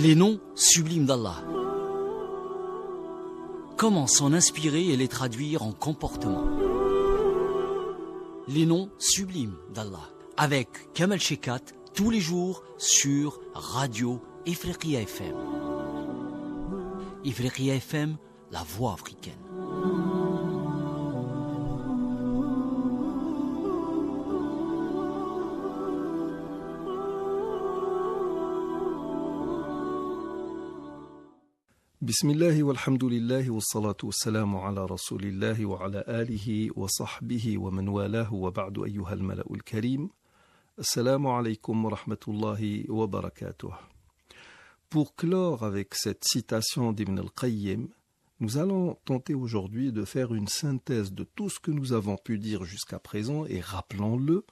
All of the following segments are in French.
Les noms sublimes d'Allah. Comment s'en inspirer et les traduire en comportement? Les noms sublimes d'Allah. Avec Kamal Shekat, tous les jours sur Radio Ifriqiya FM. Ifriqiya FM, la voix africaine. Bismillah walhamdulillah wa salatu wa salamu ala rasulillah wa ala alihi wa sahbihi wa man walahu wa ba'du ayyuha al-mala'ul karim. Assalamu alaykum wa rahmatullahi wa barakatuh. Pour clore avec cette citation d'Ibn al-Qayyim, nous allons tenter aujourd'hui de faire une synthèse de tout ce que nous avons pu dire jusqu'à présent et rappelons-le,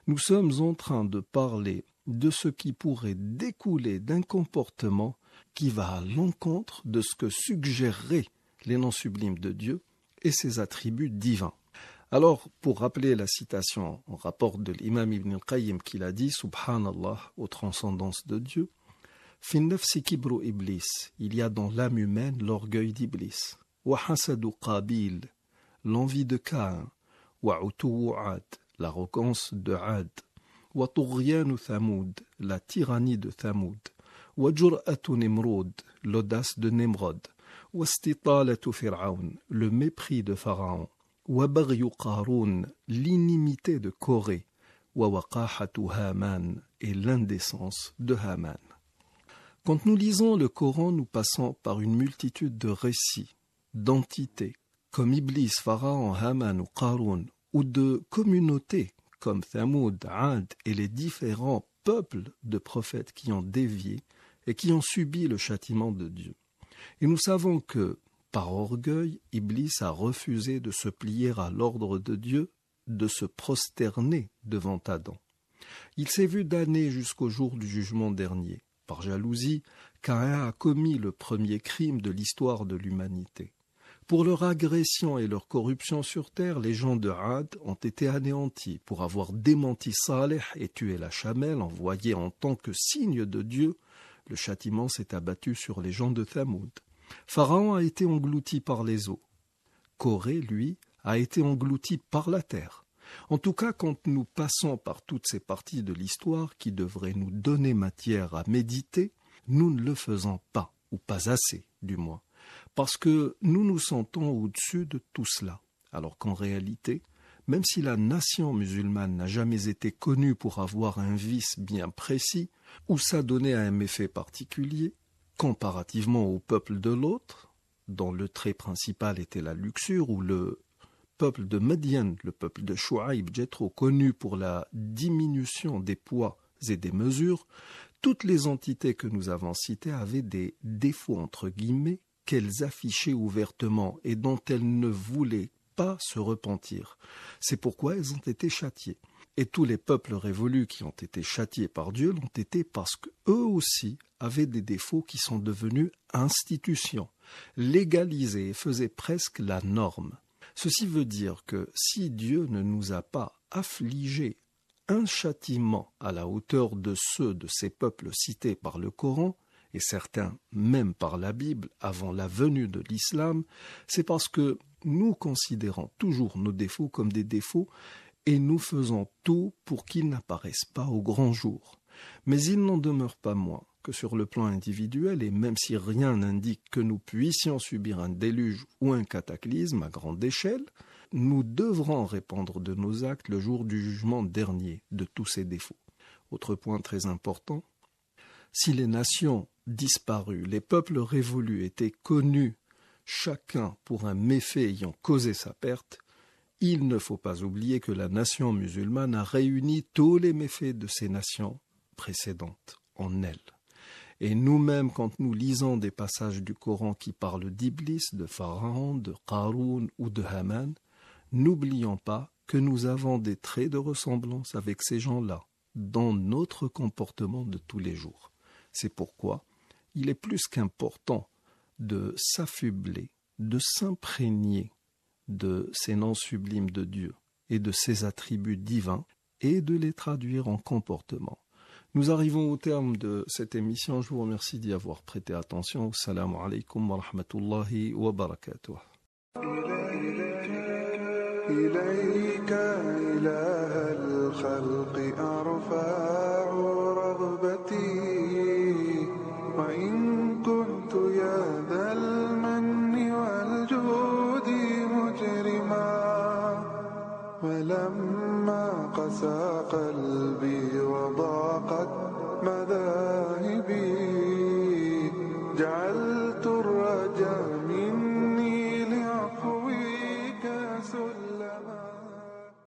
nous sommes en train de parler de ce qui pourrait découler d'un comportement qui va à l'encontre de ce que suggéreraient les noms sublimes de Dieu et ses attributs divins. Alors, pour rappeler la citation en rapport de l'imam Ibn al-Qayyim qu'il a dit, Subhanallah, aux transcendances de Dieu, Fin nafsi kibru iblis, il y a dans l'âme humaine l'orgueil d'Iblis, wa hasadu qabil, l'envie de Caïn, wa utuwu Ad, l'arrogance de Ad, wa tughyanu Thamoud, la tyrannie de Thamoud, وَجُرْأَةُ نِمْرُودٍ, l'audace de Nimrod, وَاسْتِطَالَةُ فِرْعَوْنَ, le mépris de Pharaon, وَبَغْيُ قَارُونَ, l'inimité de Corée, وَوَقَاحَةُ هَامَانَ, et l'indécence de Haman. Quand nous lisons le Coran, nous passons par une multitude de récits, d'entités, comme Iblis, Pharaon, Haman ou Qaroun, ou de communautés, comme Thamoud, Ad et les différents peuples de prophètes qui ont dévié et qui ont subi le châtiment de Dieu. Et nous savons que, par orgueil, Iblis a refusé de se plier à l'ordre de Dieu, de se prosterner devant Adam. Il s'est vu damné jusqu'au jour du jugement dernier. Par jalousie, Caïn a commis le premier crime de l'histoire de l'humanité. Pour leur agression et leur corruption sur terre, les gens de Had ont été anéantis. Pour avoir démenti Saleh et tué la chamelle envoyée en tant que signe de Dieu, le châtiment s'est abattu sur les gens de Thamoud. Pharaon a été englouti par les eaux. Corée, lui, a été englouti par la terre. En tout cas, quand nous passons par toutes ces parties de l'histoire qui devraient nous donner matière à méditer, nous ne le faisons pas, ou pas assez, du moins. Parce que nous nous sentons au-dessus de tout cela, alors qu'en réalité, même si la nation musulmane n'a jamais été connue pour avoir un vice bien précis ou s'adonner à un méfait particulier, comparativement au peuple de l'autre, dont le trait principal était la luxure, ou le peuple de Madian, le peuple de Shu'aib, Jethro, connu pour la diminution des poids et des mesures, toutes les entités que nous avons citées avaient des défauts entre guillemets qu'elles affichaient ouvertement et dont elles ne voulaient pas se repentir. C'est pourquoi elles ont été châtiées. Et tous les peuples révolus qui ont été châtiés par Dieu l'ont été parce qu'eux aussi avaient des défauts qui sont devenus institutions, légalisés et faisaient presque la norme. Ceci veut dire que si Dieu ne nous a pas affligés un châtiment à la hauteur de ceux de ces peuples cités par le Coran, et certains même par la Bible avant la venue de l'islam, c'est parce que nous considérons toujours nos défauts comme des défauts et nous faisons tout pour qu'ils n'apparaissent pas au grand jour. Mais il n'en demeure pas moins que sur le plan individuel, et même si rien n'indique que nous puissions subir un déluge ou un cataclysme à grande échelle, nous devrons répondre de nos actes le jour du jugement dernier de tous ces défauts. Autre point très important, si les nations disparues, les peuples révolus étaient connus chacun pour un méfait ayant causé sa perte, il ne faut pas oublier que la nation musulmane a réuni tous les méfaits de ces nations précédentes en elle. Et nous-mêmes, quand nous lisons des passages du Coran qui parlent d'Iblis, de Pharaon, de Qaroun ou de Haman, n'oublions pas que nous avons des traits de ressemblance avec ces gens-là dans notre comportement de tous les jours. C'est pourquoi il est plus qu'important de s'affubler, de s'imprégner de ces noms sublimes de Dieu et de ses attributs divins et de les traduire en comportement. Nous arrivons au terme de cette émission. Je vous remercie d'y avoir prêté attention. Assalamu alaikum wa rahmatullahi wa barakatuh. إليك إله الخلق أرفع رغبتي وإن كنت يا ذا المن والجود مجرما ولما قسى قلبي وضاقت مذاهبي